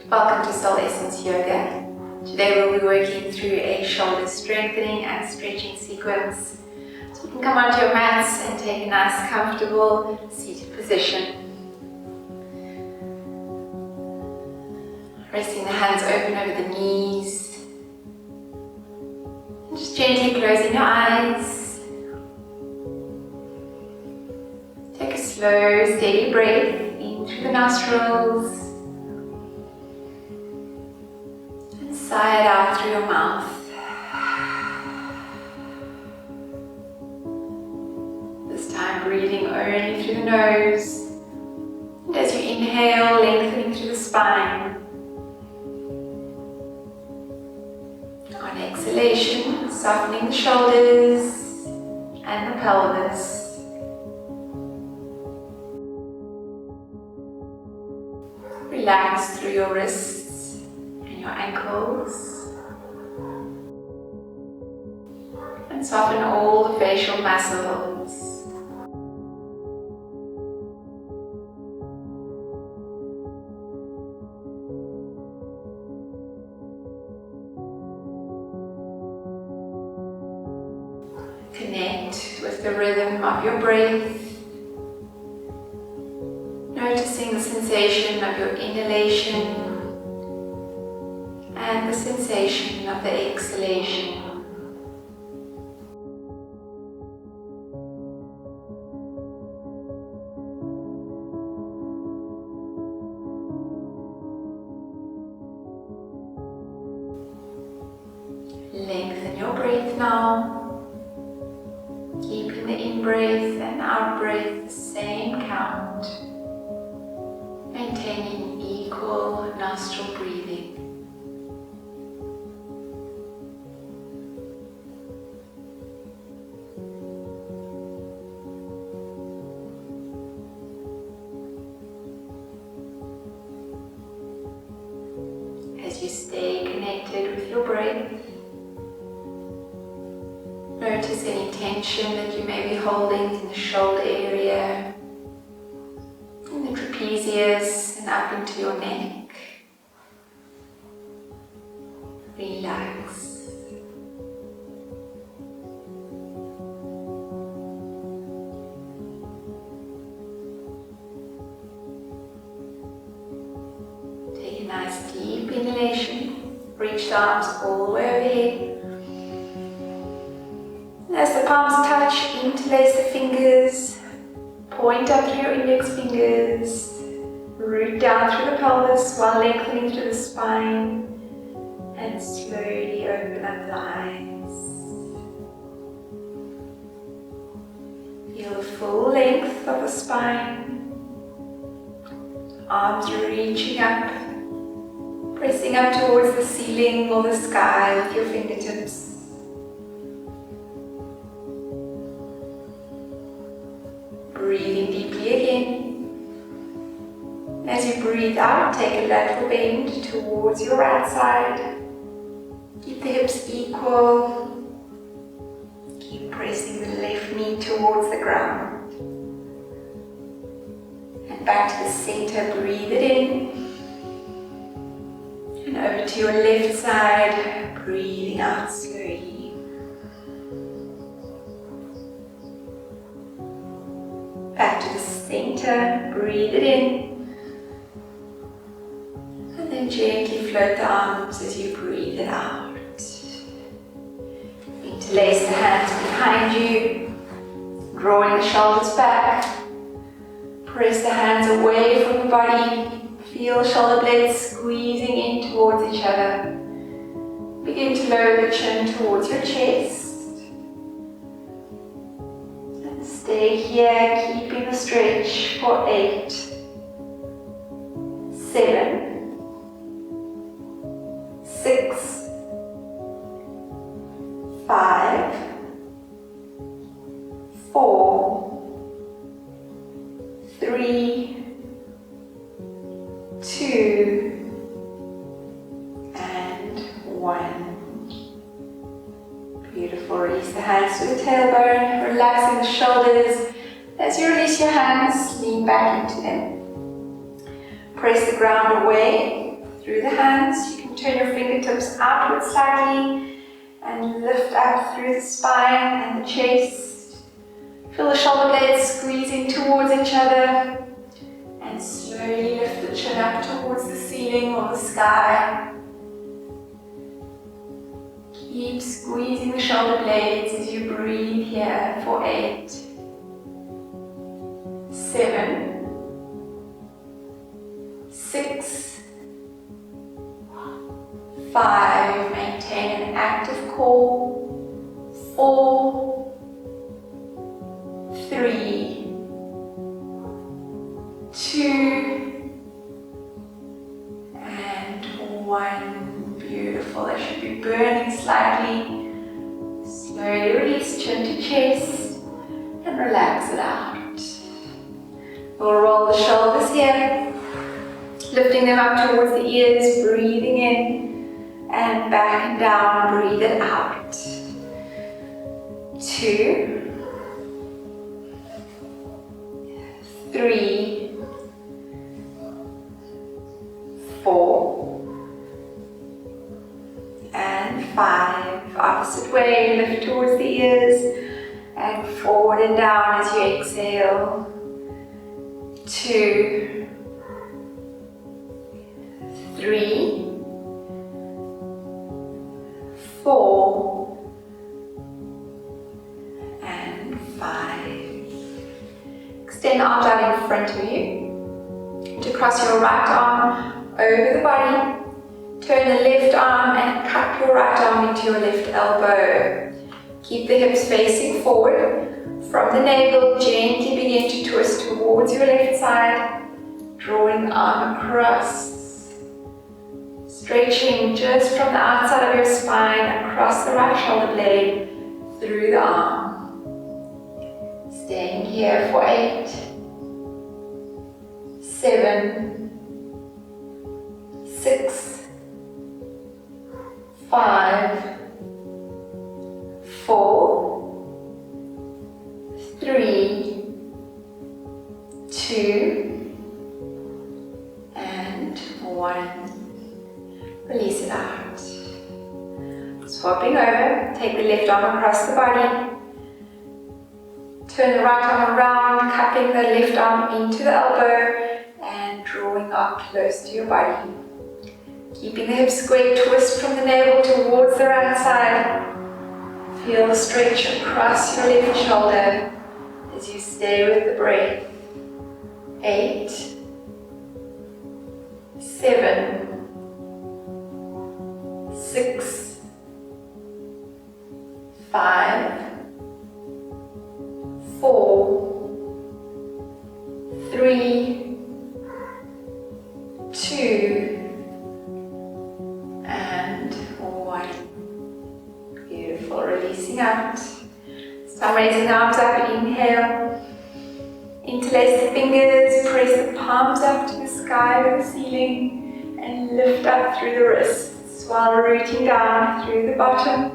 Welcome to Soul Essence Yoga. Today we'll be working through a shoulder strengthening and stretching sequence. So you can come onto your mats and take a nice comfortable seated position. Resting the hands open over the knees. And just gently closing your eyes. Take a slow, steady breath in through the nostrils. Sigh it out through your mouth. This time breathing only through the nose. And as you inhale, lengthening through the spine. On exhalation, softening the shoulders and the pelvis. Relax through your wrists. Your ankles, and soften all the facial muscles. Connect with the rhythm of your breath, noticing the sensation of your inhalation and the sensation of the exhalation. Lengthen your breath now, keeping the in-breath and out-breath the same count, maintaining equal nostril breathing. As you stay connected with your breath, notice any tension that you may be holding in the shoulder area, in the trapezius and up into your neck. Relax. Nice deep inhalation, reach the arms all the way overhead. And as the palms touch, interlace the fingers, point up through your index fingers, root down through the pelvis while lengthening through the spine, and slowly open up the eyes. Feel the full length of the spine, arms reaching up, pressing up towards the ceiling or the sky with your fingertips. Breathing deeply again. As you breathe out, take a lateral bend towards your right side. Keep the hips equal. Keep pressing the left knee towards the ground. And back to the center, breathe it in. And over to your left side, breathing out slowly. Back to the center, breathe it in. And then gently float the arms as you breathe it out. Interlace the hands behind you, drawing the shoulders back. Press the hands away from the body. Feel shoulder blades squeezing in towards each other. Begin to lower the chin towards your chest. And stay here, keeping the stretch for 8, 7, 6, 5, 4, 3, 2, and 1. Beautiful. Release the hands to the tailbone, relaxing the shoulders. As you release your hands, lean back into them. Press the ground away through the hands. You can turn your fingertips outwards slightly and lift up through the spine and the chest. Feel the shoulder blades squeezing towards each other. And slowly lift the chin up towards the ceiling or the sky. Keep squeezing the shoulder blades as you breathe here for 8, 7, 6, 5. Maintain an active core. 4, 3, 2, and 1. Beautiful. That should be burning slightly. Slowly release chin to chest and relax it out. We'll roll the shoulders here, lifting them up towards the ears, breathing in and back and down. Breathe it out. 2, 3, 4, and 5. Opposite way, lift towards the ears and forward and down as you exhale. 2, 3, 4, and 5. Extend the arms out in front of you to cross your right arm over the body. Turn the left arm and cup your right arm into your left elbow. Keep the hips facing forward. From the navel, gently begin to twist towards your left side, drawing the arm across. Stretching just from the outside of your spine across the right shoulder blade through the arm. Staying here for 8, 7, 6, 5, 4, 3, 2, and 1. Release it out. Swapping over, take the left arm across the body. Turn the right arm around, cupping the left arm into the elbow and drawing up close to your body. Keeping the hips square, twist from the navel towards the right side. Feel the stretch across your left shoulder as you stay with the breath. 8, 7, 6, 5, 4, 3, 2, and 1. Beautiful. Releasing out. Start raising the arms up. Inhale. Interlace the fingers. Press the palms up to the sky or the ceiling and lift up through the wrists while rooting down through the bottom.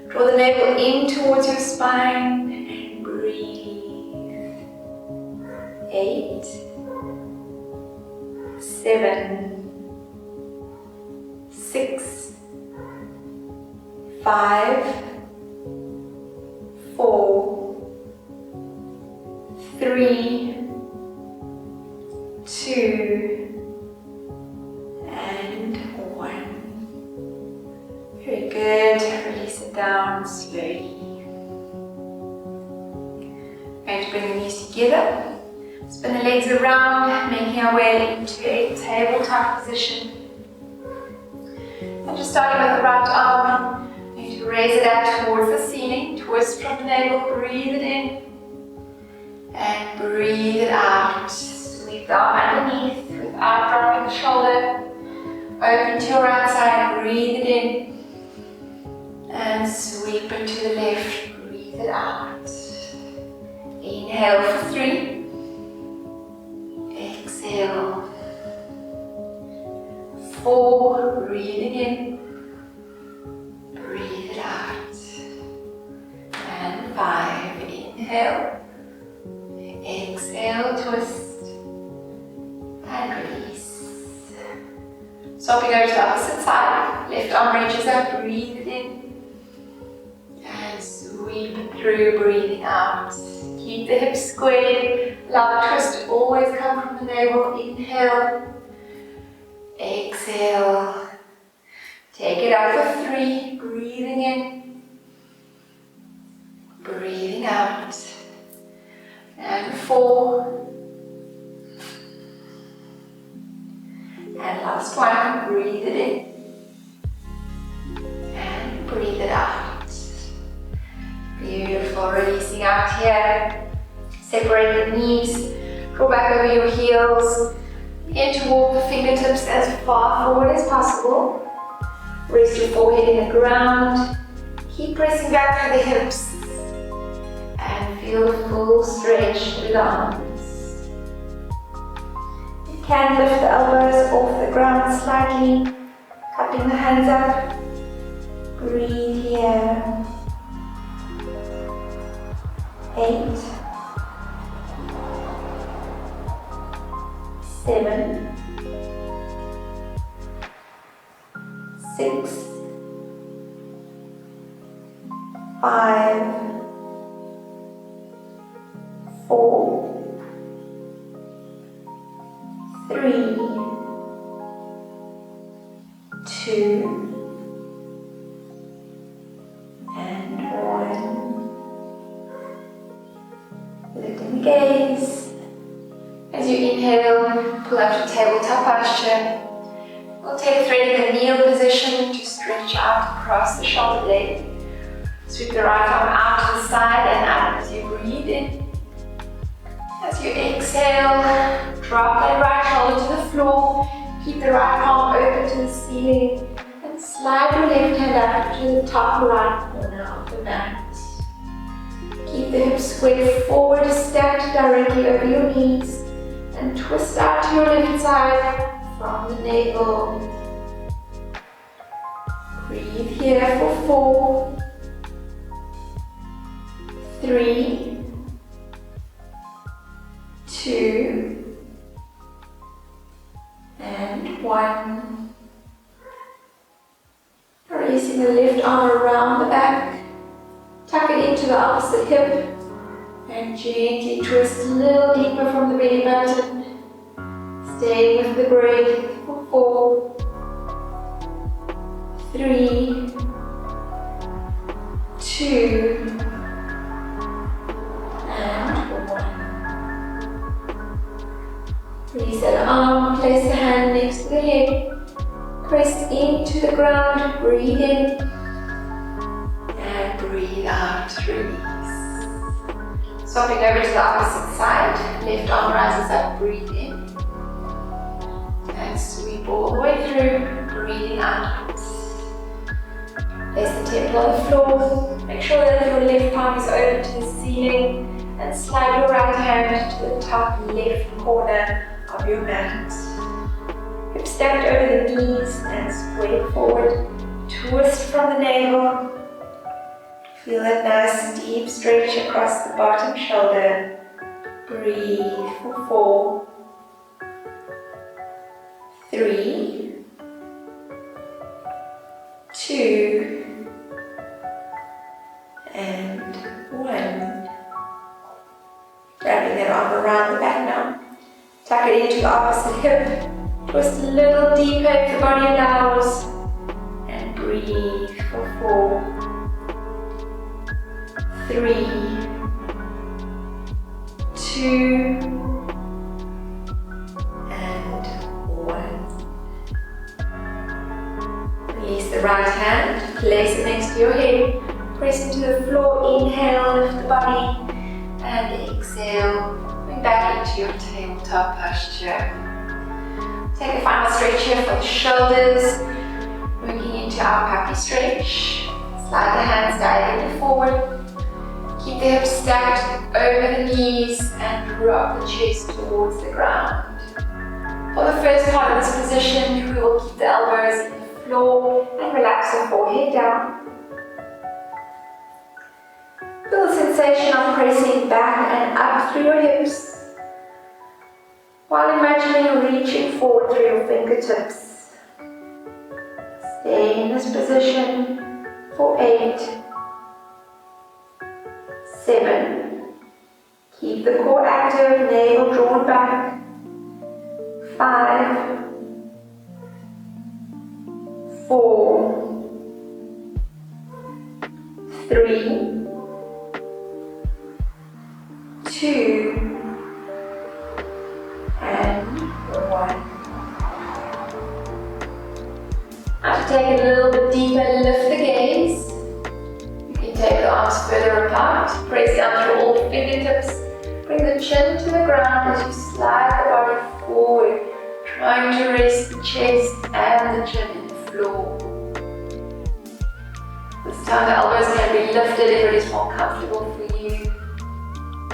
Draw the navel in towards your spine and breathe. 8, 7, 6, 5, 4, 3, 2, and 1. Very good. Release it down slowly. Going to bring the knees together. Spin the legs around, making our way into a tabletop position. And just starting with the right arm, I'm going to raise it up towards the ceiling, twist from the navel, breathe it in, and breathe it out. Sweep the arm underneath without dropping the shoulder. Open to your right side, breathe it in, and sweep it to the left, breathe it out. Inhale for 3. Exhale. 4, breathing in, breathe it out. And 5, inhale, exhale, twist, and release. Swapping over to the opposite side. Left arm reaches up, breathe it in. And sweep it through, breathing out. Keep the hips squared. Allow the twist to always come from the navel. Inhale. Exhale. Take it up for 3. Breathing in. Breathing out. And 4. And last one, breathe it in. And breathe it out. Beautiful, releasing out here. Separate the knees, draw back over your heels. Begin to walk the fingertips as far forward as possible. Rest your forehead in the ground. Keep pressing back through the hips. And feel the full stretch through the arms. Can lift the elbows off the ground slightly, cupping the hands up. Breathe here. 8, 7, 6, 5, 4, 3, 2, and 1. Lifting the gaze. As you inhale, pull up to tabletop posture. We'll take a thread in the kneel position to stretch out across the shoulder blade. Sweep the right arm out to the side and up as you breathe in. As you exhale, drop that right shoulder to the floor. Keep the right palm open to the ceiling and slide your left hand up to the top right corner of the mat. Keep the hips squared forward, stacked directly over your knees, and twist out to your left side from the navel. Breathe here for 4, 3, 2, and 1. Releasing the left arm around the back. Tuck it into the opposite hip and gently twist a little deeper from the belly button. Stay with the breath for 4, 3, 2, and 1. Release that arm, place the hand next to the head. Press into the ground, breathe in. And breathe out, release. Swapping over to the opposite side. Left arm rises up, breathe in. And sweep all the way through, breathing out. Place the temple on the floor. Make sure that your left palm is open to the ceiling. And slide your right hand to the top left corner of your mat. Hips stacked over the knees and spread forward. Twist from the navel. Feel that nice deep stretch across the bottom shoulder. Breathe for 4, 3, 2, and 1. Wrapping that arm around the back now. Tuck it into the opposite hip. Twist a little deeper if the body allows. And breathe for 4, 3, 2, and 1. Release the right hand, place it next to your head, press into the floor, inhale, lift the body, and exhale, bring back into your tabletop posture. Take a final stretch here for the shoulders, working into our puppy stretch. Slide the hands diagonally forward. Keep the hips stacked over the knees and drop the chest towards the ground. For the first part of this position, we will keep the elbows in the floor and relax the forehead down. Feel the sensation of pressing back and up through your hips, while imagining reaching forward through your fingertips. Stay in this position for 8, 7. Keep the core active, navel drawn back. 5, 4, 3, 2, and 1. Now to take it a little bit deeper, lift the gaze. You can take the arms further apart, press down through all the fingertips. Bring the chin to the ground as you slide the body forward, trying to rest the chest and the chin in the floor. This time the elbows can be lifted if it is more comfortable for you.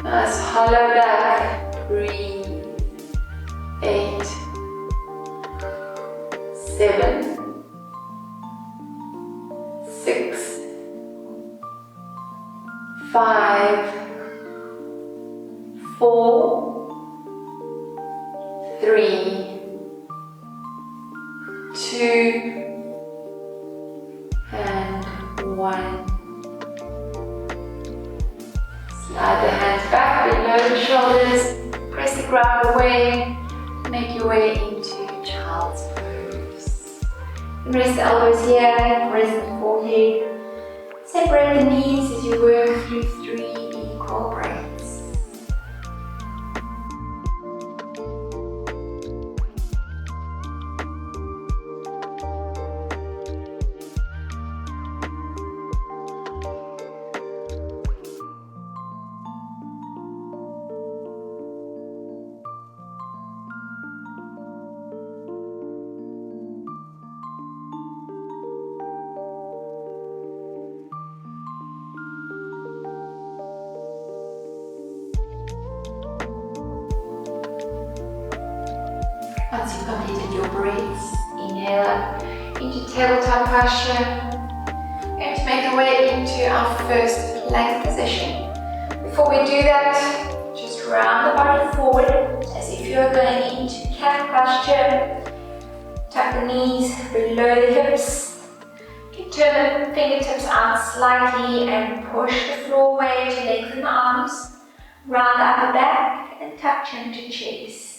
Nice hollow back, breathe. 8, 7, 6, 5, 4, 3, 2, and 1. Slide the hands back below the shoulders, press the ground away, make your way into child's pose. And rest the elbows here, rest the forehead. Separate the knees as you work through 3 equal breaths. Once you've completed your breaths, inhale up into tabletop posture. We're going to make our way into our first plank position. Before we do that, just round the body forward as if you're going into cat posture. Tuck the knees below the hips. You can turn the fingertips out slightly and push the floor away to lengthen the arms. Round the upper back and tuck chin to chest.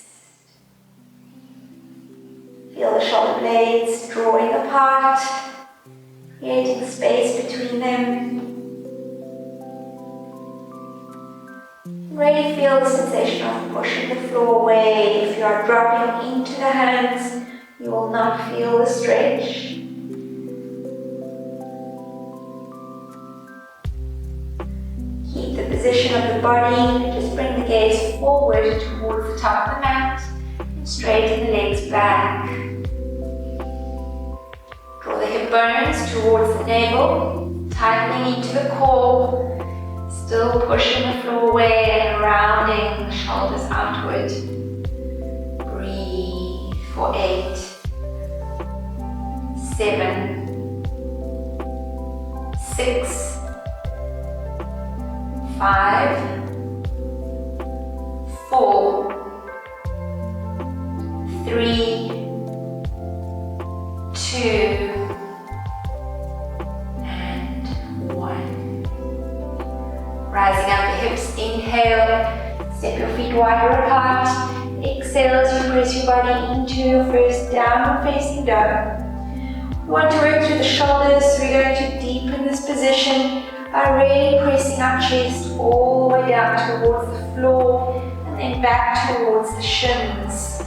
Feel the shoulder blades drawing apart, creating space between them. Really feel the sensation of pushing the floor away. If you are dropping into the hands, you will not feel the stretch. Keep the position of the body, just bring the gaze forward towards the top of the mat. Straighten the legs back. Draw the hip bones towards the navel, tightening into the core, still pushing the floor away and rounding the shoulders outward. Breathe for 8, 7, 6, 5, 4, 3, 2, and 1. Rising up the hips, inhale, step your feet wider apart. Exhale as you press your body into your first downward facing dog. We want to work through the shoulders, so we're going to deepen this position by really pressing our chest all the way down towards the floor and then back towards the shins.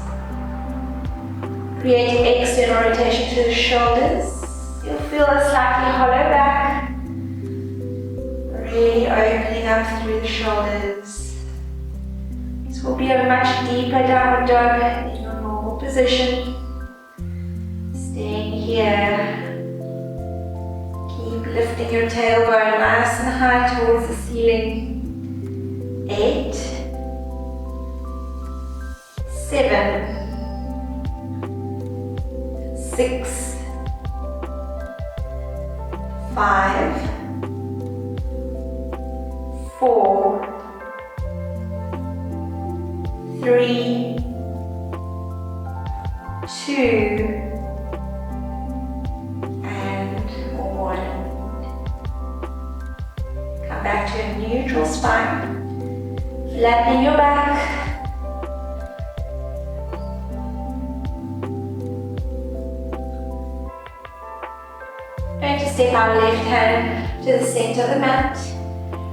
Creating external rotation through the shoulders. You'll feel a slightly hollow back. Really opening up through the shoulders. This will be a much deeper downward dog than your normal position. Staying here. Keep lifting your tailbone nice and high towards the ceiling. 8, 7, 6, 5, 4, 3, 2, a neutral spine. Flattening your back. Going to step our left hand to the center of the mat.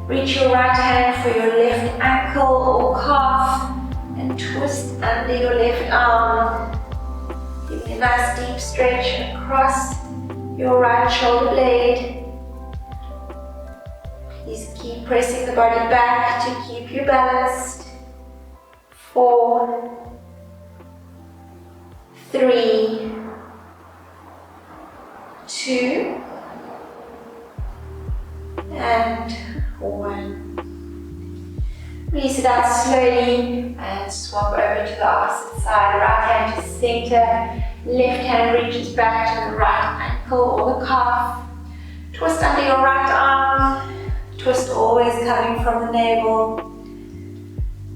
Reach your right hand for your left ankle or calf and twist under your left arm. Giving a nice deep stretch across your right shoulder blade. Please keep pressing the body back to keep you balanced. 4, 3, 2, and 1. Release it out slowly and swap over to the opposite side. Right hand to center, left hand reaches back to the right ankle or the calf. Twist under your right arm. Twist always coming from the navel.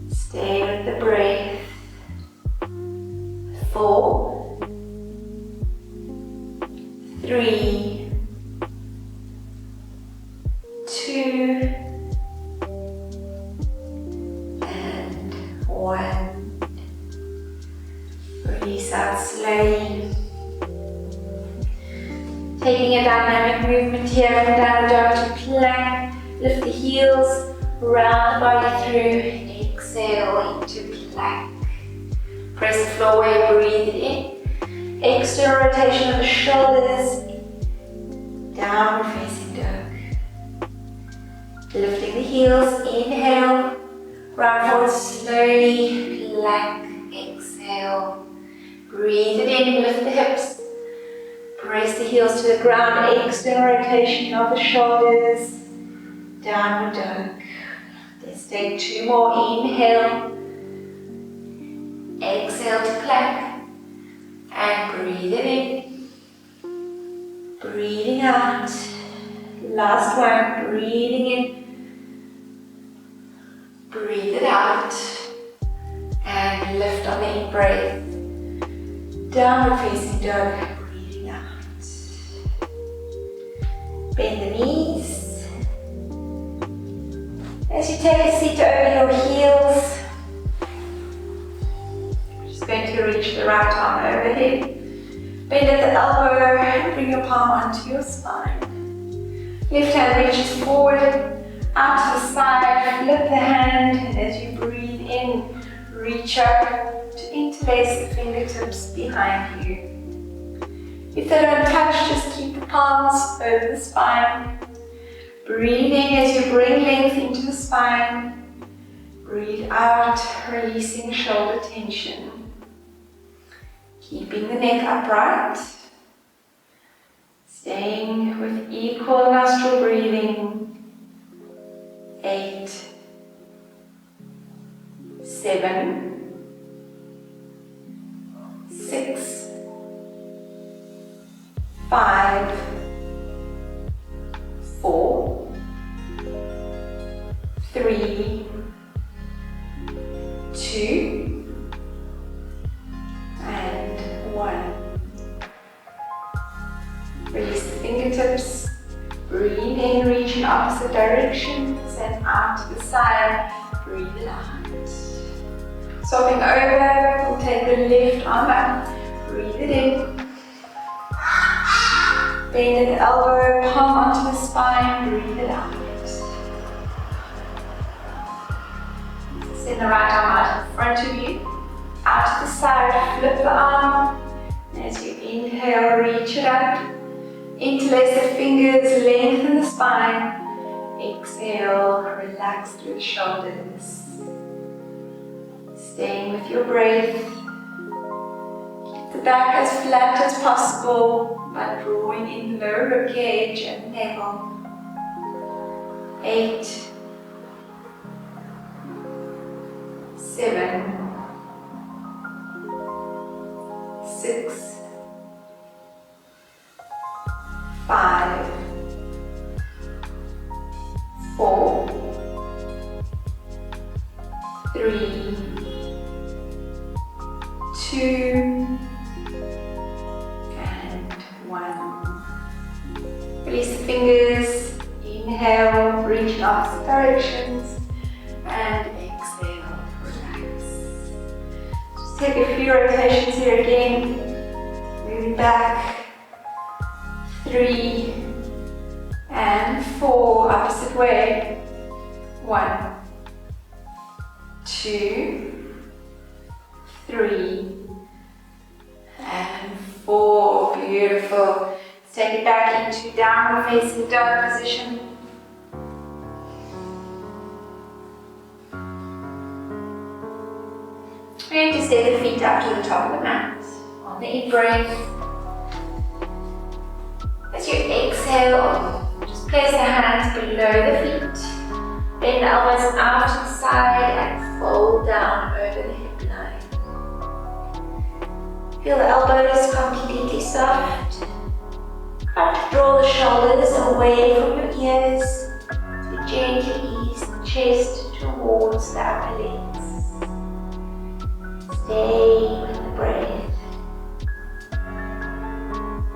Stay with the breath. 4, 3, 2, and 1. Release out slowly. Taking a dynamic movement here from downward dog to plank. Lift the heels, round the body through. Exhale into plank. Press the floor where you breathe it in. External rotation of the shoulders. Downward facing dog. Lifting the heels, inhale. Round forward slowly, plank, exhale. Breathe it in, lift the hips. Press the heels to the ground, external rotation of the shoulders. Downward dog. Let's take 2 more. Inhale. Exhale to plank. And breathe it in. Breathing out. Last one. Breathing in. Breathe it out. And lift on the in-breath. Downward facing dog. Breathing out. Bend the knees. As you take a seat over your heels, I'm just going to reach the right arm overhead. Bend at the elbow and bring your palm onto your spine. Left hand reaches forward, out to the side, flip the hand, and as you breathe in, reach up to interlace the fingertips behind you. If they don't touch, just keep the palms over the spine. Breathing as you bring length into the spine. Breathe out, releasing shoulder tension. Keeping the neck upright. Staying with equal nostril breathing. 8, 7, 6, 5, 4, 3, 2, and 1. Release the fingertips. Breathe in, reach in opposite directions and out to the side. Breathe it out. Swapping over, we'll take the left arm up. Breathe it in. Bend at the elbow, palm onto the spine, breathe it out. Send the right arm out in front of you, out to the side, flip the arm. And as you inhale, reach it up. Interlace the fingers, lengthen the spine. Exhale, relax through the shoulders. Staying with your breath. Keep the back as flat as possible by drawing in the lower rib cage and navel. 8, 7, 6, 5, 4, 3, 2, and 1. Release the fingers. Inhale, reach in opposite directions. And exhale, relax. Just take a few rotations here again. Moving back. 3 and 4, opposite way. 1, 2, 3 and 4. Beautiful. Let's take it back into downward facing dog position. And just take the feet up to the top of the mat. On the in-breath. As you exhale, just place the hands below the feet. Bend the elbows out to the side and fold down over the hip line. Feel the elbows completely soft. Try to draw the shoulders away from your ears to gently ease the chest towards the upper legs. Stay with the breath.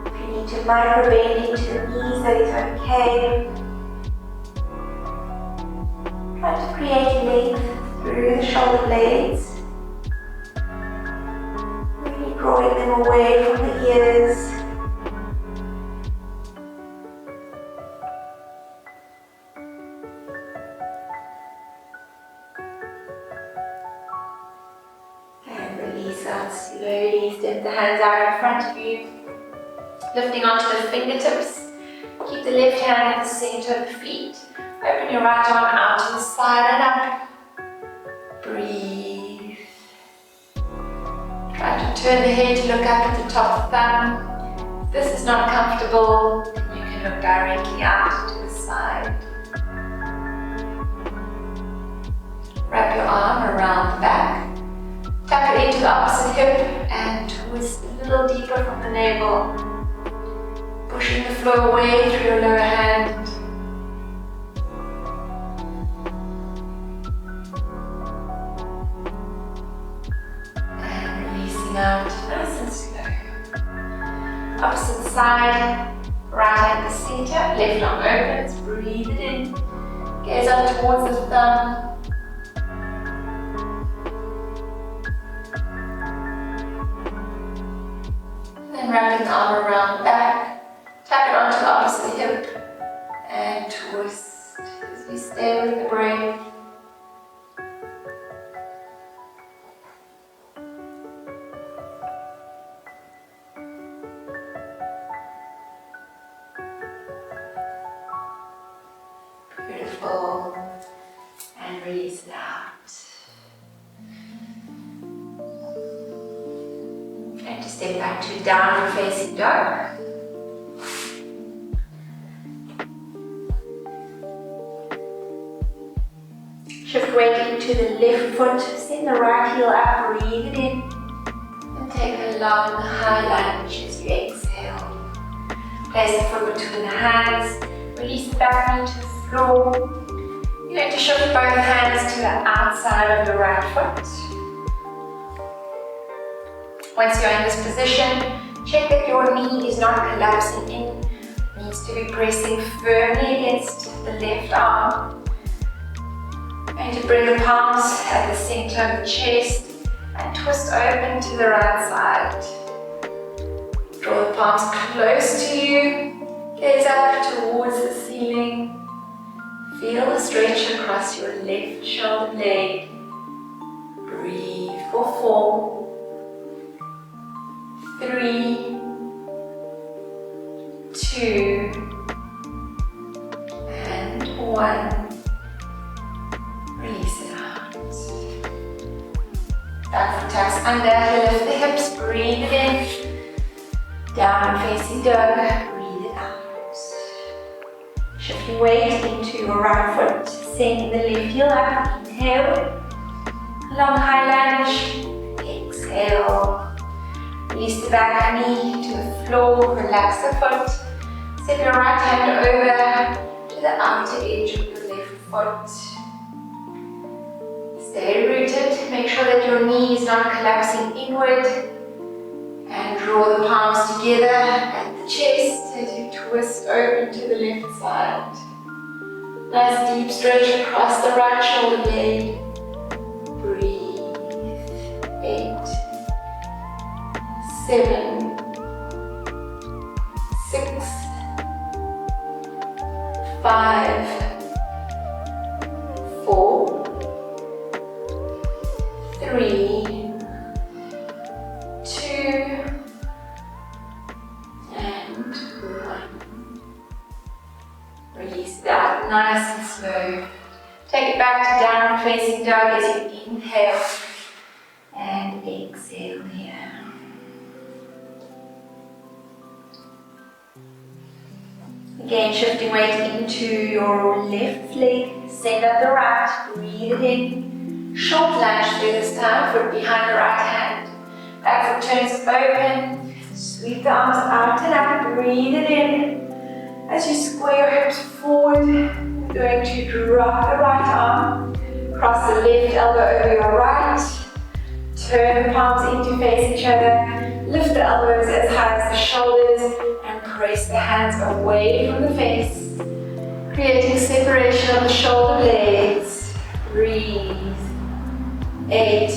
If you need to micro bend into the knees, that is okay. Try to create length through the shoulder blades. Really drawing them away from the ears. And release out slowly. Step the hands out in front of you. Lifting onto the fingertips. Keep the left hand at the center of the feet. Open your right arm out to the side and up. Breathe. Try to turn the head to look up at the top thumb. If this is not comfortable, you can look directly out to the side. Wrap your arm around the back. Tuck it into the opposite hip and twist a little deeper from the navel. Pushing the floor away through your lower hand. Out nice and slow. Opposite side, right hand the center, left arm opens, breathe it in. Gaze up towards the thumb. Then wrapping the arm around the back, tap it onto the opposite hip and twist as we stay with the breath. Beautiful. And release it out. And just step back to downward facing dog. Shift weight into the left foot, send the right heel up, breathe it in. And take a long high lunge as you exhale. Place the foot between the hands, release the back knee to the floor. You're going to shift both hands to the outside of the right foot. Once you're in this position, check that your knee is not collapsing in. It needs to be pressing firmly against the left arm. And to bring the palms at the center of the chest and twist open to the right side. Draw the palms close to you. Gaze up towards the ceiling. Feel the stretch across your left shoulder blade. Breathe for 4, 3, 2, and 1. Release it out. Back foot tucks under, lift the hips, breathe it in. Down facing dog, breathe it out. Shift your weight into your right foot, sending the left heel up, inhale. Long high lunge, exhale. Release the back knee to the floor, relax the foot. Step your right hand over to the outer edge of your left foot. Stay rooted, make sure that your knee is not collapsing inward. And draw the palms together at the chest as you twist open to the left side. Nice deep stretch across the right shoulder blade. Breathe. 8, 7, 6, 5, 4, 3, 2, and 1. Release that nice and slow. Take it back to downward facing dog as you inhale and exhale here. Again, shifting weight into your left leg, send up the right, breathe it in. Short lunge through this time, foot behind the right hand. Back foot turns open, sweep the arms out and up, breathe it in. As you square your hips forward, you're going to drop the right arm, cross the left elbow over your right, turn the palms in to face each other, lift the elbows as high as the shoulders, and press the hands away from the face, creating separation of the shoulder blades. Breathe. 8,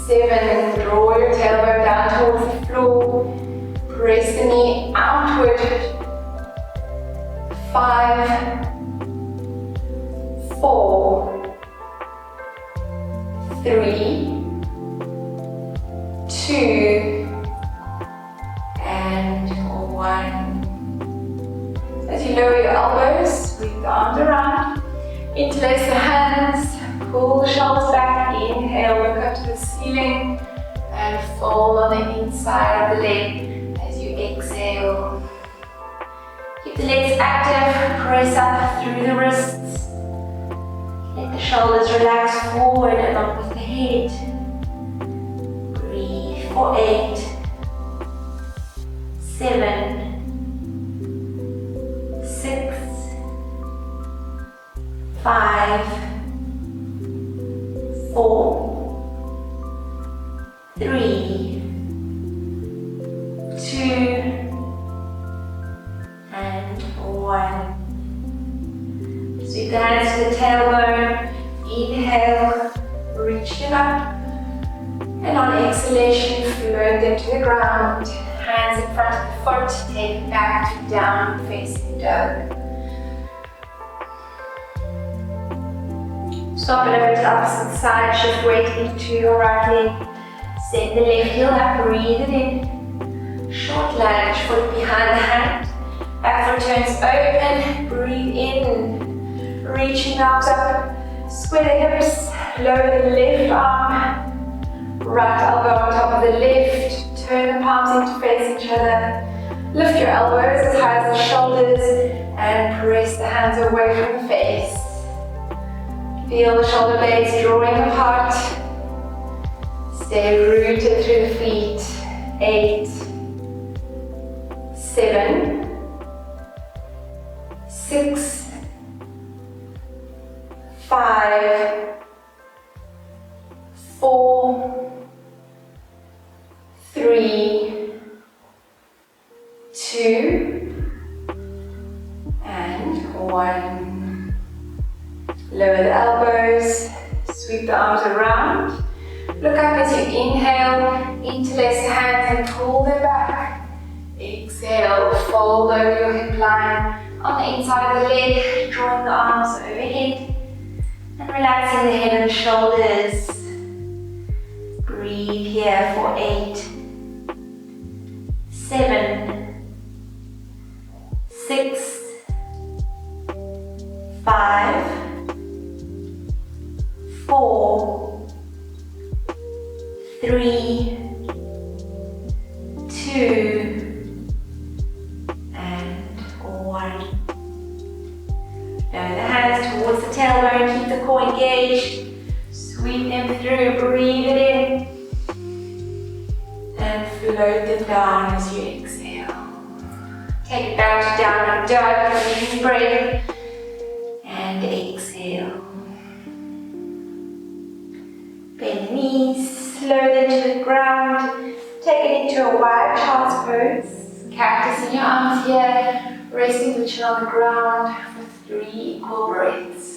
7, draw your tailbone down towards the floor. Press the knee outward. 5, 4, 3, 2, and 1. As you lower your elbows, sweep the arms around. Interlace the hands, pull the shoulders back. Inhale, look up to the ceiling, and fold on the inside of the leg. Exhale. Keep the legs active, press up through the wrists. Let the shoulders relax forward along with the head. Breathe for 8, 7, 6, 5, 4, 3, 2, and 1. Sweep the hands to the tailbone. Inhale, reach them up. And on exhalation, float them to the ground. Hands in front of the foot, take it back to down facing dog. Stop it over to the opposite side, shift weight into your right leg. Send the left heel up, breathe it in. Short lunge, foot behind the hand. Back foot turns open, breathe in. Reaching arms up, square the hips, lower the left arm. Right elbow on top of the left, turn the palms into face each other. Lift your elbows as high as the shoulders and press the hands away from the face. Feel the shoulder blades drawing apart. Stay rooted through the feet. 8, 7, 6, 5, 4, 3, 2, and 1. Lower the elbows, sweep the arms around. Look up as you inhale, interlace the hands and pull them back. Exhale, fold over your hip line on the inside of the leg, drawing the arms overhead and relaxing the head and shoulders. Breathe here for 8, 7, 6, 5, 4, 3, 2, and 1. Lower the hands towards the tailbone, keep the core engaged. Sweep them through, breathe it in. And float them down as you exhale. Take it back to downward dog, come in, breathe. And exhale. Bend the knees, slow them to the ground. Take it into a wide child's pose. Cactus in your arms here. Resting the chin on the ground for 3 equal breaths.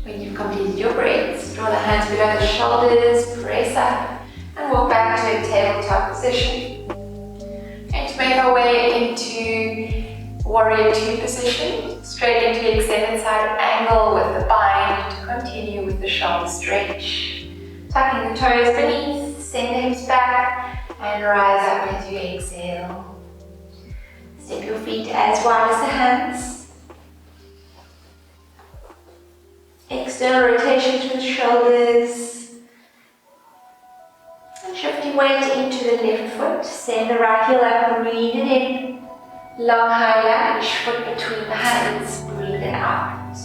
When you've completed your breaths, draw the hands below the shoulders, press up, and walk back to a tabletop position. And to make our way into Warrior 2 position, straight into the extended side angle with the bind to continue with the shoulder stretch. Tucking the toes beneath, send the hips back, and rise up as you exhale. Step your feet as wide as the hands. External rotation to the shoulders. And shifting weight into the left foot. Send the right heel up, breathe it in. Long high lunge, foot between the hands, breathe it out.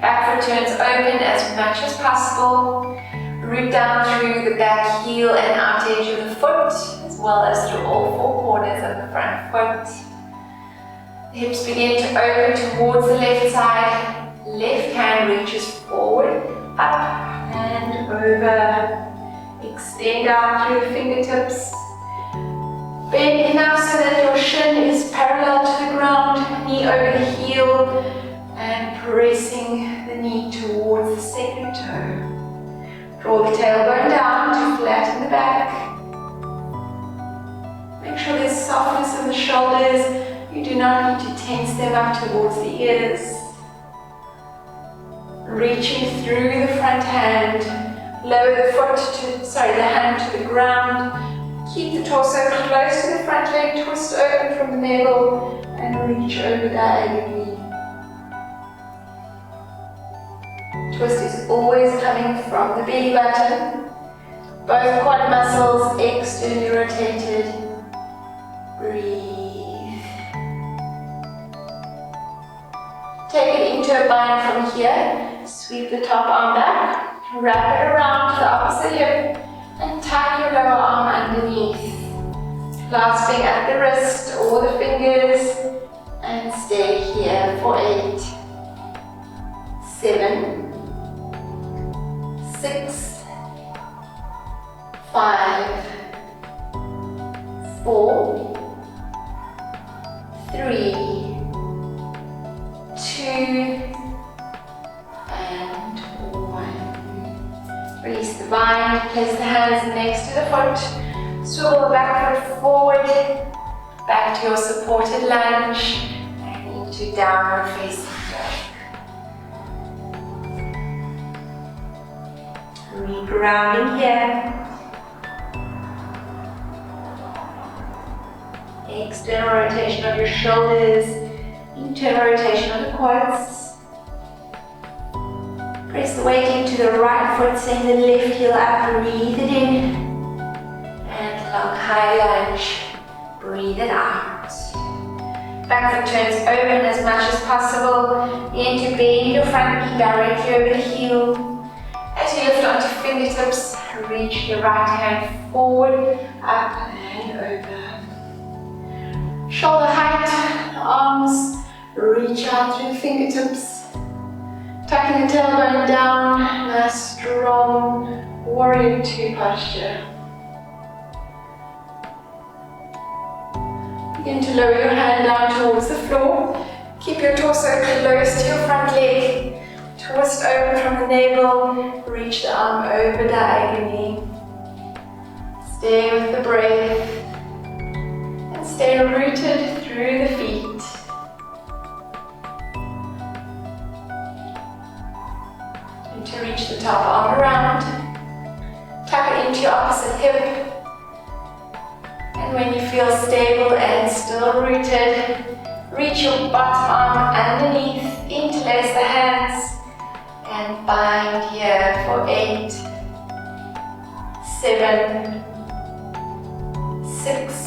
Back foot turns open as much as possible. Root down through the back heel and out edge of the foot, as well as through all 4 corners of the front foot. The hips begin to open towards the left side. Left hand reaches forward, up and over. Extend out through the fingertips. Bend enough so that your shin is parallel to the ground, knee over the heel, and pressing the knee towards the second toe. Draw the tailbone down to flatten the back. Make sure there's softness in the shoulders. You do not need to tense them up towards the ears. Reaching through the front hand, lower the hand to the ground. Keep the torso close to the front leg, twist open from the navel and reach over diagonally. Twist is always coming from the belly button. Both quad muscles externally rotated. Breathe. Take it into a bind from here. Sweep the top arm back, wrap it around to the opposite hip, and tuck your lower arm underneath. Clasping at the wrist or the fingers, and stay here for 8, 7, 6, 5, 4, 3, 2, and 1. Release the bind, place the hands next to the foot, swivel the back foot forward, back to your supported lunge, and into downward facing dog. Regrounding here. External rotation of your shoulders, internal rotation of the quads. Press the weight into the right foot, send the left heel up, breathe it in. And long high lunge, breathe it out. Back foot turns open as much as possible. Begin to bend your front knee directly over the heel. As you lift onto fingertips, reach your right hand forward, up and over. Shoulder height, arms, reach out through the fingertips. Tucking the tailbone down, nice strong Warrior 2 posture. Begin to lower your hand down towards the floor. Keep your torso close to your front leg. Twist open from the navel, reach the arm over diagonally. Stay with the breath and stay rooted through the feet. To reach the top arm around, tuck it into your opposite hip, and when you feel stable and still rooted, reach your bottom arm underneath, interlace the hands, and bind here for 8, 7, 6,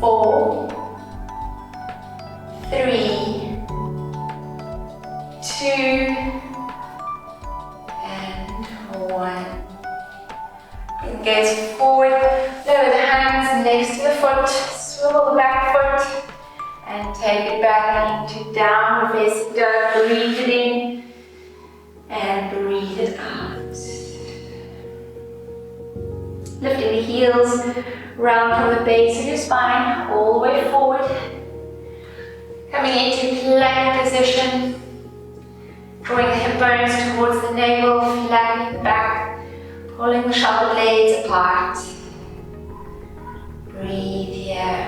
4, 3, 2, and 1. Bring the gaze forward, lower the hands next to the foot, swivel the back foot, and take it back into downward facing dog. Breathe it in and breathe it out. Lifting the heels round from the base of your spine all the way forward. Coming into plank position. Drawing the hip bones towards the navel, flattening the back, pulling the shoulder blades apart. Breathe here.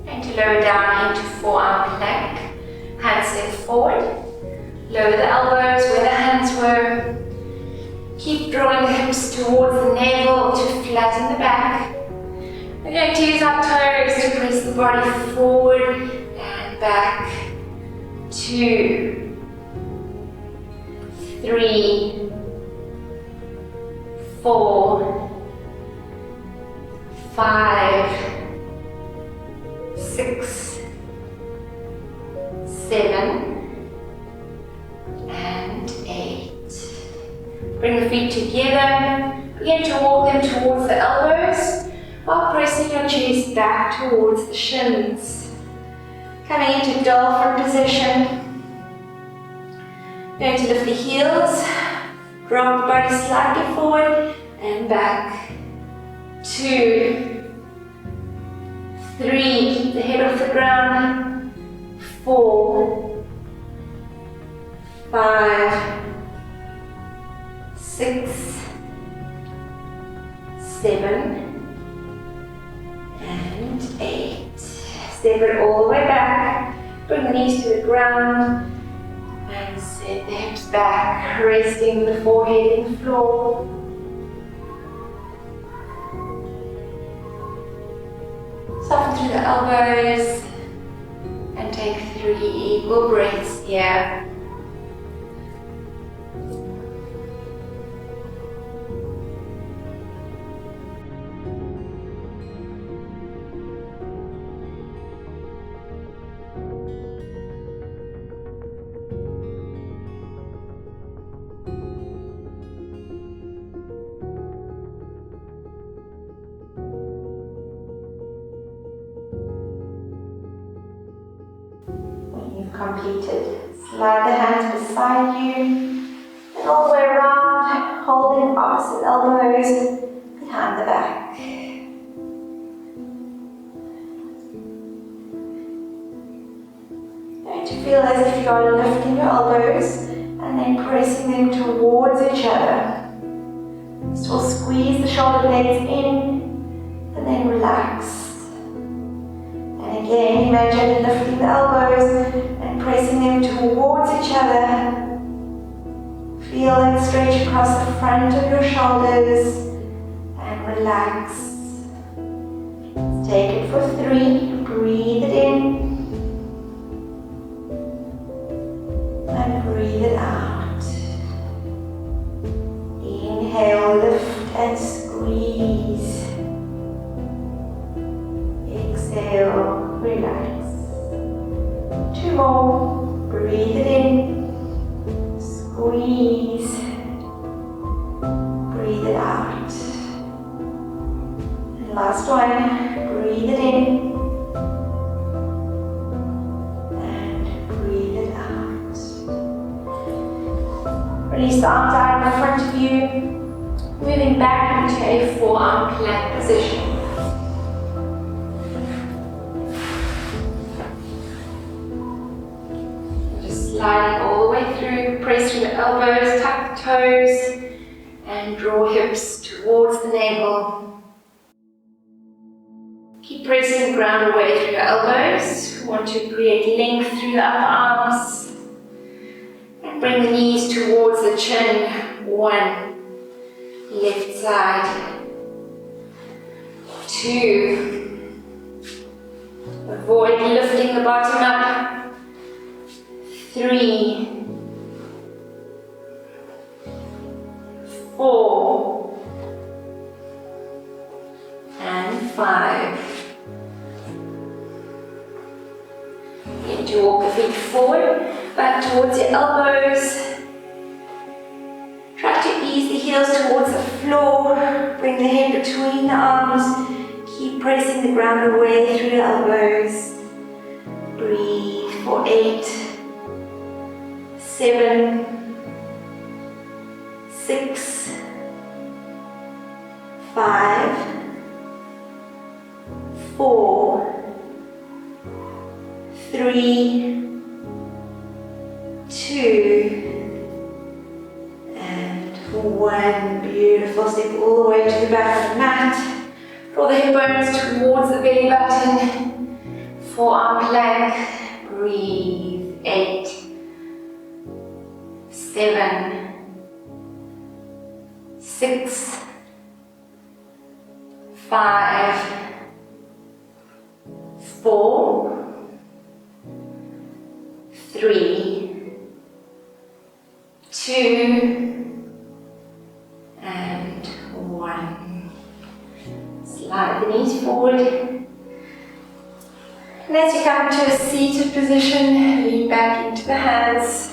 And to lower down into forearm plank. Hands step forward. Lower the elbows where the hands were. Keep drawing the hips towards the navel to flatten the back. We're going to use our toes to press the body forward and back. 2, 3, 4, 5, 6, 7, and 8. Bring the feet together. Begin to walk them towards the elbows while pressing your chest back towards the shins. Coming into dolphin position. Going to lift the heels, drop the body slightly forward and back. 2, 3, keep the head off the ground. 4, 5, 6, 7, and 8. Step it all the way back. Bring the knees to the ground and set the hips back, resting the forehead in the floor. Soften through the elbows and take 3 equal breaths here. Completed. Slide the hands beside you and all the way around, holding opposite elbows behind the back. Going to feel as if you are lifting your elbows and then pressing them towards each other. This will squeeze the shoulder blades in and then relax. And again, imagine lifting the elbows and pressing them towards each other. Feel that stretch across the front of your shoulders and relax. Take it for 3. Breathe it in and breathe it out. Inhale, lift and squeeze. Exhale, relax. 2 more. Breathe it in. Squeeze. Breathe it out. And last one. Breathe it in. And breathe it out. Release the arms out in front of you. Moving back into a forearm plank position. Sliding all the way through, press through the elbows, tuck the toes, and draw hips towards the navel. Keep pressing the ground away through your elbows. We want to create length through the upper arms. And bring the knees towards the chin. 1. Left side. 2. Avoid lifting the bottom up. 3, 4, 5. Begin to walk the feet forward, back towards your elbows. Try to ease the heels towards the floor. Bring the head between the arms. Keep pressing the ground away through the elbows. Breathe for 8, 7, 6, 5, 4, 3, 2, and 1. Beautiful. Step all the way to the back of the mat. Draw the hip bones towards the belly button. Forearm plank. Breathe. 8, 7, 6, 5, 4, 3, 2, and 1. Slide the knees forward. And as you come to a seated position, lean back into the hands.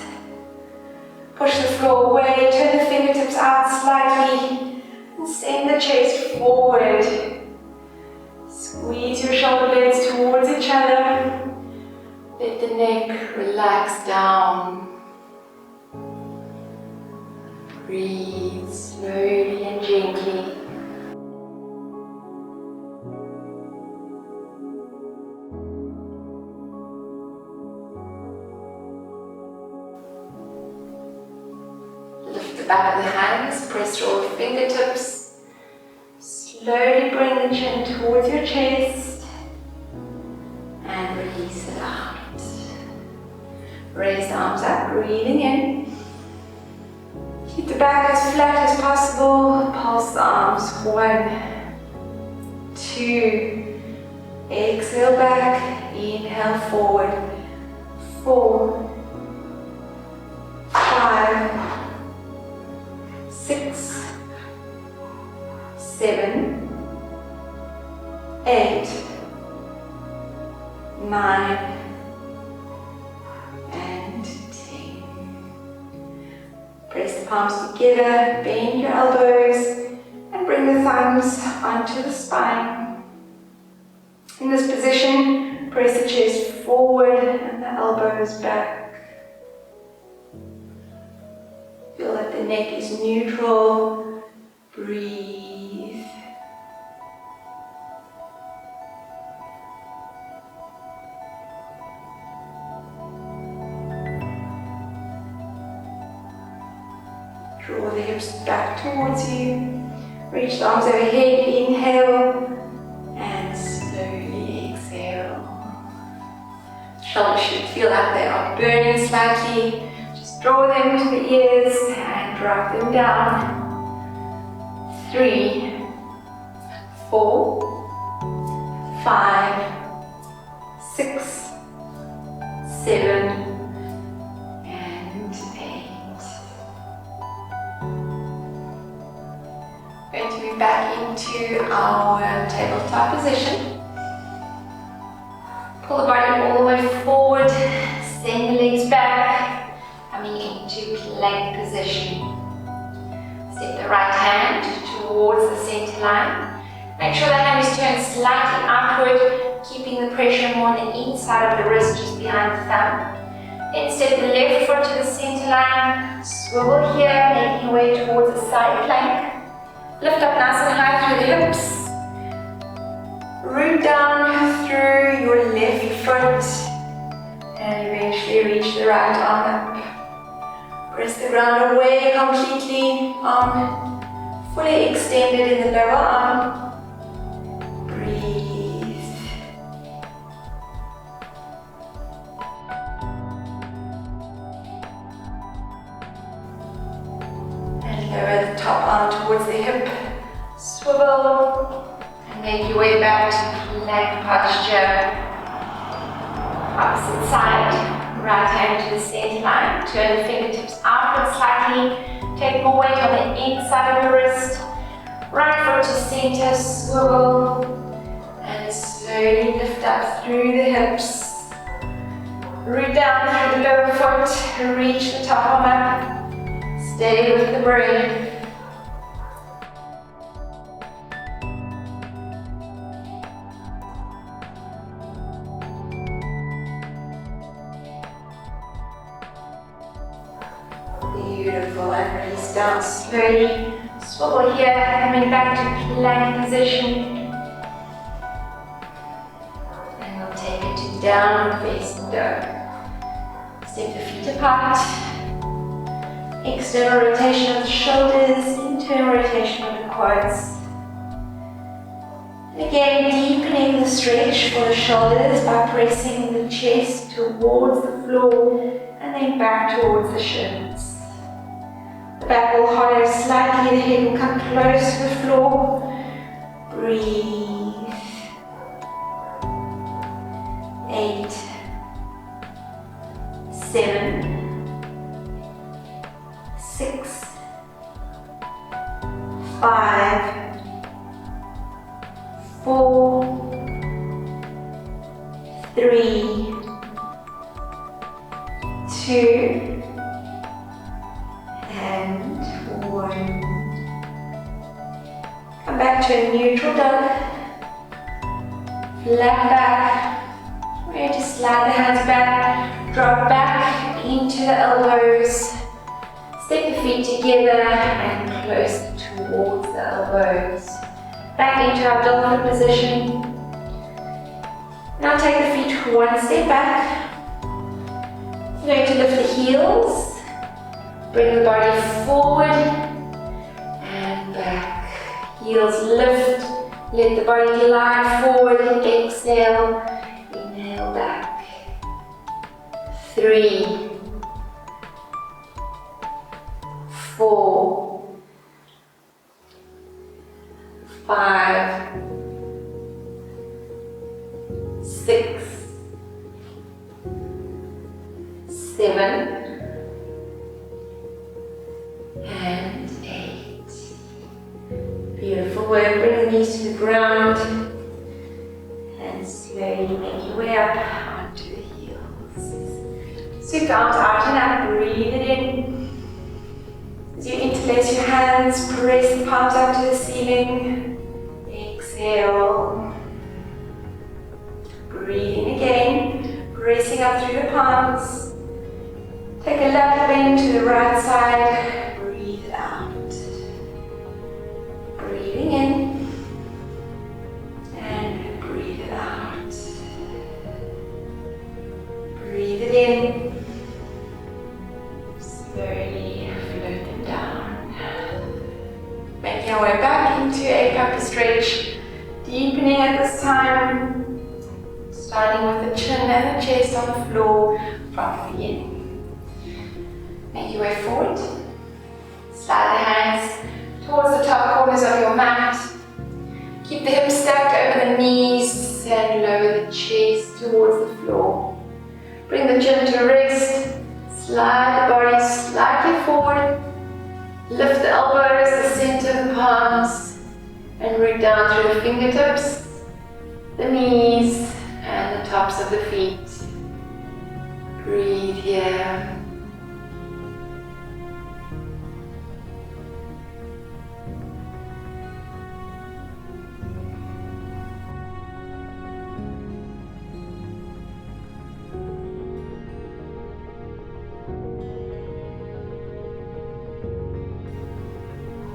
Push the floor away, turn the fingertips out slightly, and send the chest forward. Squeeze your shoulder blades towards each other. Let the neck relax down. Breathe slowly and gently. Lift the back of the hands, press your fingertips. Slowly bring the chin towards your chest and release it out. Raise the arms up, breathing in. Keep the back as flat as possible. Pulse the arms. 1, 2. Exhale back. Inhale forward. 4, 5, 6, 7, 8, 9, and 10. Press the palms together, bend your elbows, and bring the thumbs onto the spine. In this position, press the chest forward and the elbows back. Feel that the neck is neutral. Breathe. Draw the hips back towards you. Reach the arms overhead. Inhale and slowly exhale. Shoulders should feel like they are burning slightly. Just draw them to the ears and drop them down. 3, 4, 5, 6, 7, and 8. Going to move back into our tabletop position. Pull the body all the way forward, send the legs back, coming into plank position. Step the right hand towards the center line. Make sure the hand is turned slightly outward, keeping the pressure more on the inside of the wrist, just behind the thumb. Then step the left foot to the center line, swivel here, making your way towards the side plank. Lift up nice and high through the hips. Root down through your left foot and eventually reach the right arm up. Press the ground away completely, arm fully extended in the lower arm. Breathe. And lower the top arm towards the hip. Swivel. Make your way back to plank posture. Opposite side, right hand to the center line. Turn the fingertips outward slightly. Take more weight on the inside of your wrist. Right foot to center, swivel. Slowly lift up through the hips. Root down through the lower foot, reach the top arm up. Stay with the breath. Beautiful, and release down slowly. Swivel here, coming back to plank position. And we'll take it to downward facing dog. Step the feet apart. External rotation of the shoulders, internal rotation of the quads. And again, deepening the stretch for the shoulders by pressing the chest towards the floor and then back towards the shins. The back will hollow slightly, the head will come close to the floor. Breathe. 8, 7, 6, 5, 4, 3, 2, and 1. Come back to a neutral dog. Flat back. We're going to slide the hands back, drop back into the elbows. Step the feet together and close towards the elbows. Back into our dolphin position. Now take the feet one step back. We're going to lift the heels. Bring the body forward and back. Heels lift. Let the body glide forward. Exhale. Inhale back. 3, 4, 5, 6, 7, and 8. Beautiful work. Bring the knees to the ground and slowly make your way up onto the heels. Sweep arms out and up. Breathe it in. As you interlace your hands, press the palms up to the ceiling. Exhale. Breathe in again. Pressing up through the palms. Take a lateral bend to the right side. Breathe out. Breathing in. And breathe it out. Breathe it in. Slowly float them down. Making our way back into a puppy stretch. Deepening at this time. Starting with the chin and the chest on the floor from the beginning. Make your way forward. Slide the hands towards the top corners of your mat. Keep the hips stacked over the knees and lower the chest towards the floor. Bring the chin to rest. Slide the body slightly forward. Lift the elbows, the center of the palms, and root down through the fingertips, the knees, and the tops of the feet. Breathe here.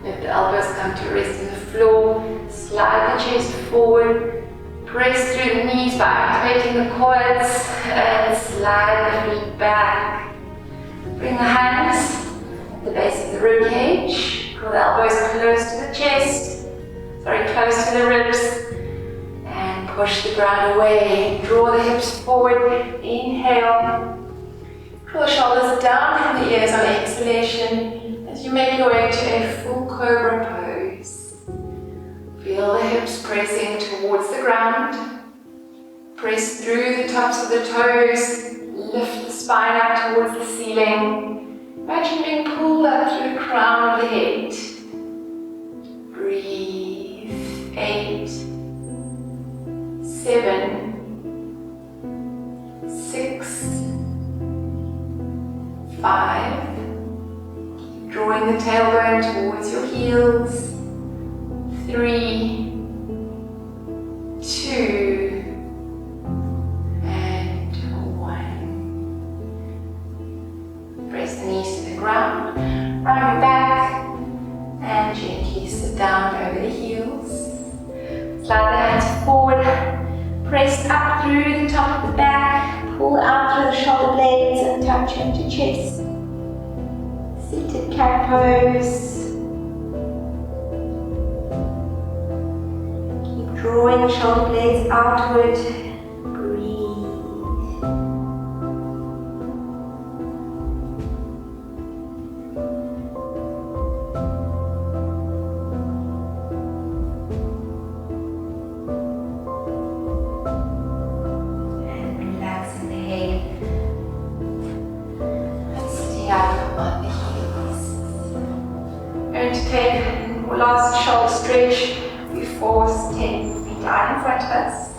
Let the elbows come to rest on the floor. Slide the chest forward. Press through the knees by activating the quads and slide the feet back. Bring the hands at the base of the rib cage. Pull the elbows close to the chest. Close to the ribs. And push the ground away. Draw the hips forward. Inhale. Pull the shoulders down from the ears on exhalation. As you make your way to a full cobra pose, feel the hips pressing towards the ground. Press through the tops of the toes, lift the spine up towards the ceiling. Imagine being pulled up through the crown of the head. Breathe. 8, 7, Drawing the tailbone towards your heels. 3, 2, and 1. Press the knees to the ground. Round your back and gently sit down over the heels. Slide the hands forward. Press up through the top of the back. Pull out through the shoulder blades and touch into chest. Seated cat pose. Keep drawing the shoulder blades outward. Breathe. And relaxing the head. And sitting up on the heels. Going to take our last shoulder stretch before stepping feet out in front of us.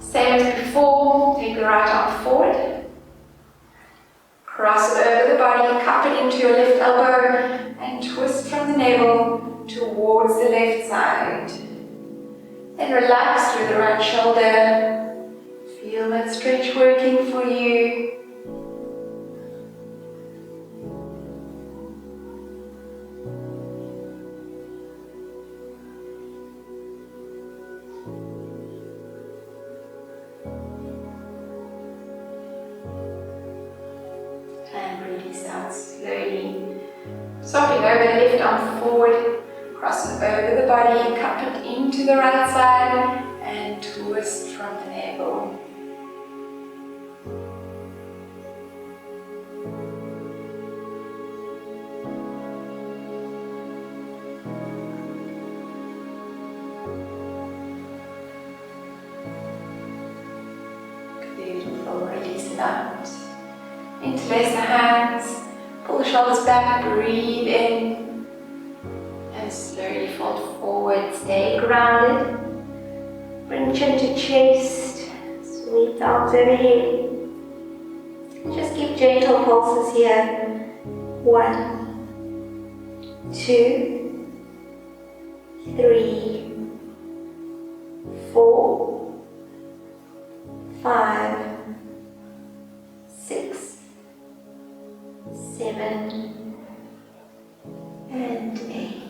Same as before, take the right arm forward. Cross it over the body, cup it into your left elbow and twist from the navel towards the left side. Then relax through the right shoulder. Feel that stretch working for you. And release out slowly. Softening over the left arm forward, cross it over the body, cup it into the right side, and twist from the navel. Beautiful, release it out. Interlace the hands, pull the shoulders back, breathe in, and slowly fold forward, stay grounded. Bring chin to chest, sweep the arms overhead. Just keep gentle pulses here. 1, 2, 3, 4, 5, 6, 7, and 8.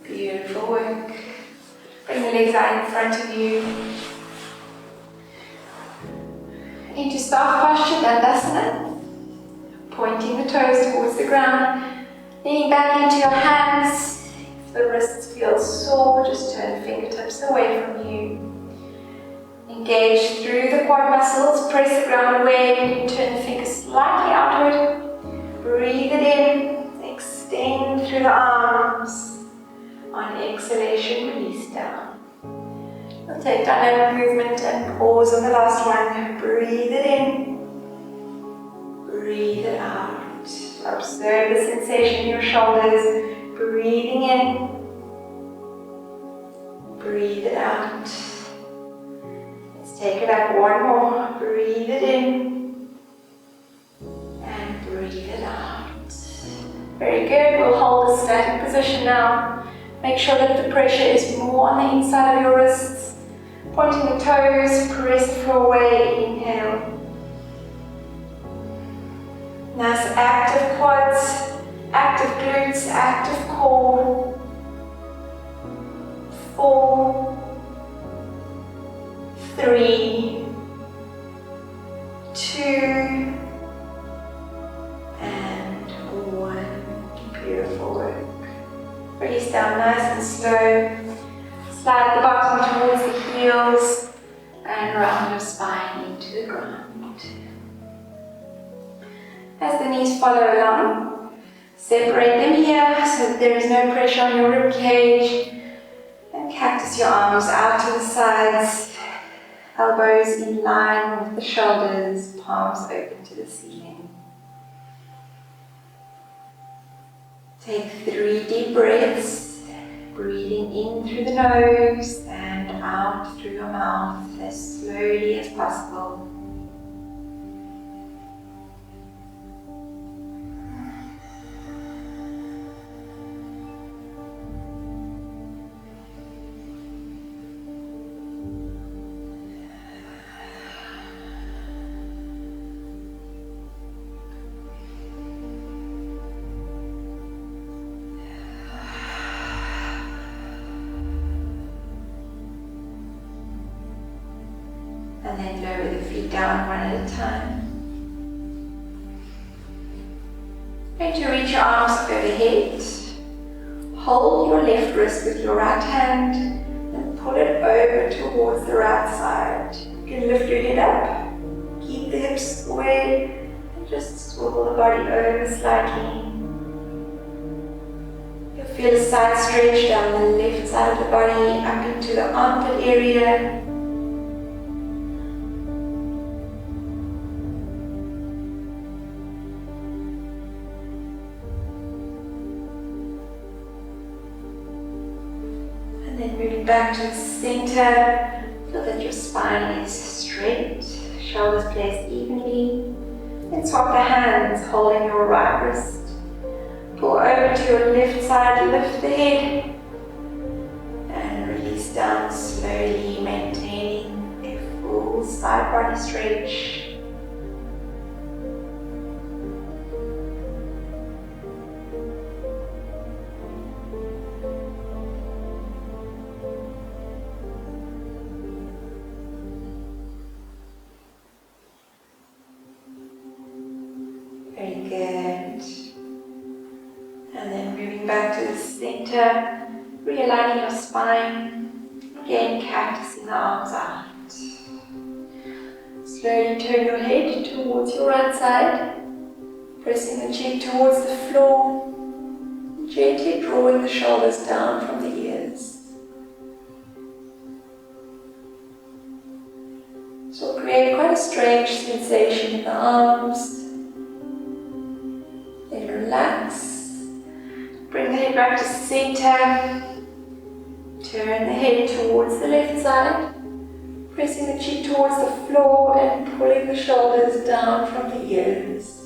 Beautiful work. Bring the legs out in front of you. Into staff posture, Dandasana. Pointing the toes towards the ground. Leaning back into your hands. If the wrists feel sore, just turn the fingertips away from you. Engage through the quad muscles, press the ground away, and turn the fingers slightly outward. Breathe it in, extend through the arms. On exhalation, release down. We'll take dynamic movement and pause on the last one. Breathe it in, breathe it out. Observe the sensation in your shoulders. Breathing in, breathe it out. Take it up one more, breathe it in, and breathe it out. Very good, we'll hold a static position now. Make sure that the pressure is more on the inside of your wrists. Pointing the toes, press the floor away, inhale. Nice active quads, active glutes, active core. 4, 3, 2, and 1. Beautiful work. Release down nice and slow. Slide the bottom towards the heels and round your spine into the ground. As the knees follow along, separate them here so that there is no pressure on your rib cage. And cactus your arms out to the sides. Elbows in line with the shoulders, palms open to the ceiling. Take 3 deep breaths, breathing in through the nose and out through your mouth as slowly as possible. and lower the feet down one at a time. Going to reach your arms overhead. Hold your left wrist with your right hand and pull it over towards the right side. You can lift your head up, keep the hips away, and just swivel the body over slightly. You'll feel a side stretch down the left side of the body up into the armpit area. Then moving back to the center, feel that your spine is straight, shoulders placed evenly. Then swap the hands, holding your right wrist. Pull over to your left side, lift the head, and release down slowly, maintaining a full side body stretch. Very good. And then moving back to the center, realigning your spine. Again, cactusing the arms out. Slowly turn your head towards your right side, pressing the chin towards the floor, and gently drawing the shoulders down from the ears. So we'll create quite a strange sensation in the arms. Then relax, bring the head back to center, turn the head towards the left side, pressing the chin towards the floor and pulling the shoulders down from the ears.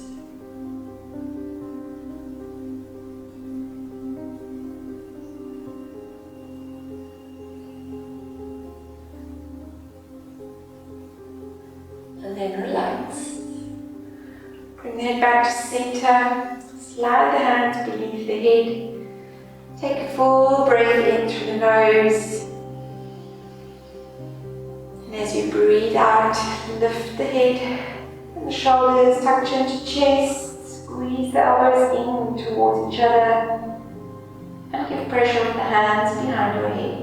And then relax. Bring the head back to center, slide the hands beneath the head. Take a full breath in through the nose. And as you breathe out, lift the head and the shoulders, tuck chin to chest, squeeze the elbows in towards each other, and give pressure with the hands behind your head.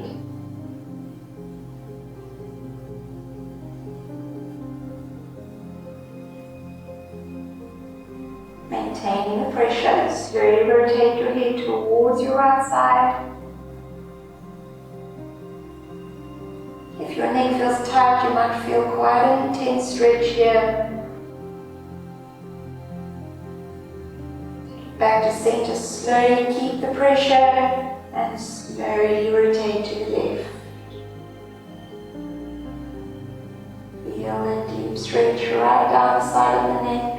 Maintaining the pressure, slowly rotate your head towards your right side. If your neck feels tight, you might feel quite an intense stretch here. Take it back to center, slowly keep the pressure and slowly rotate to the left. Feel a deep stretch right down the side of the neck.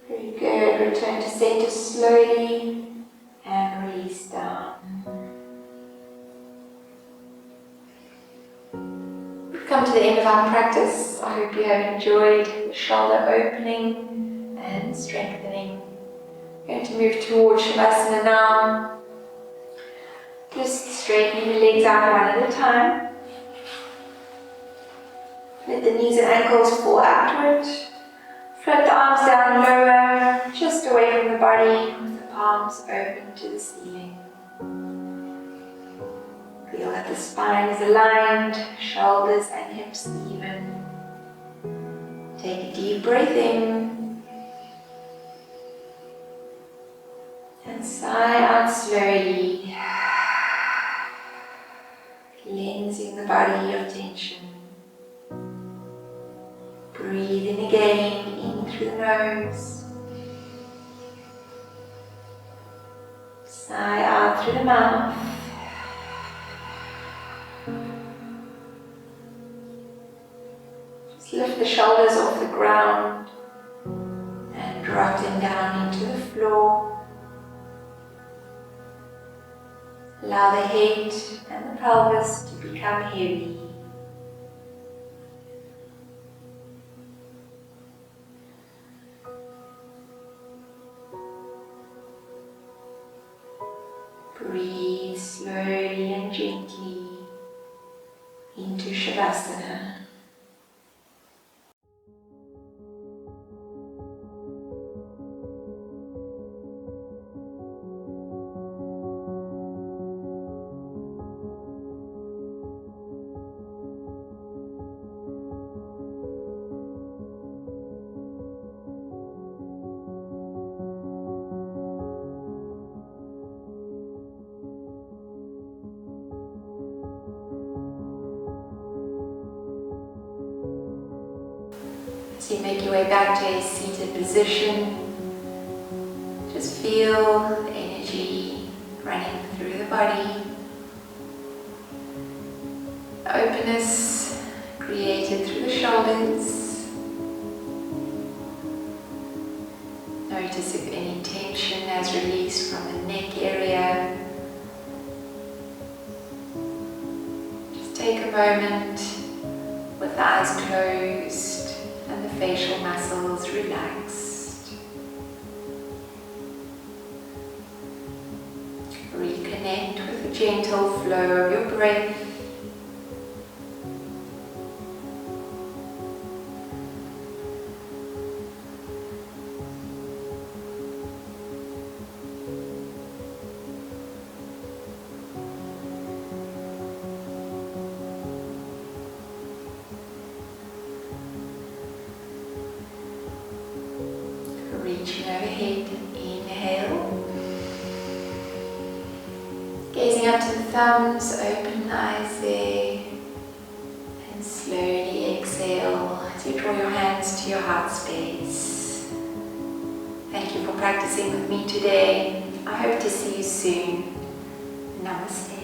Very good. Return to center slowly and release down. We've come to the end of our practice. I hope you have enjoyed the shoulder opening and strengthening. We're going to move towards Shavasana now. Just straightening the legs out one at a time. Let the knees and ankles fall outward. Float the arms down lower, just away from the body, with the palms open to the ceiling. Feel that the spine is aligned, shoulders and hips even. Take a deep breath in. And sigh out slowly, cleansing the body of tension. Breathe in again, in through the nose. Sigh out through the mouth. Just lift the shoulders off the ground and drop them down into the floor. Allow the head and the pelvis to become heavy. Breathe slowly and gently into Shavasana. As you make your way back to a seated position, just feel the energy running through the body. The openness created through the shoulders. Notice if any tension has released from the neck area. Just take a moment with the eyes closed and the facial muscles relaxed. Reconnect with the gentle flow of your breath. Reaching overhead, inhale. Gazing up to the thumbs, open the eyes there. And slowly exhale as you draw your hands to your heart space. Thank you for practicing with me today. I hope to see you soon. Namaste.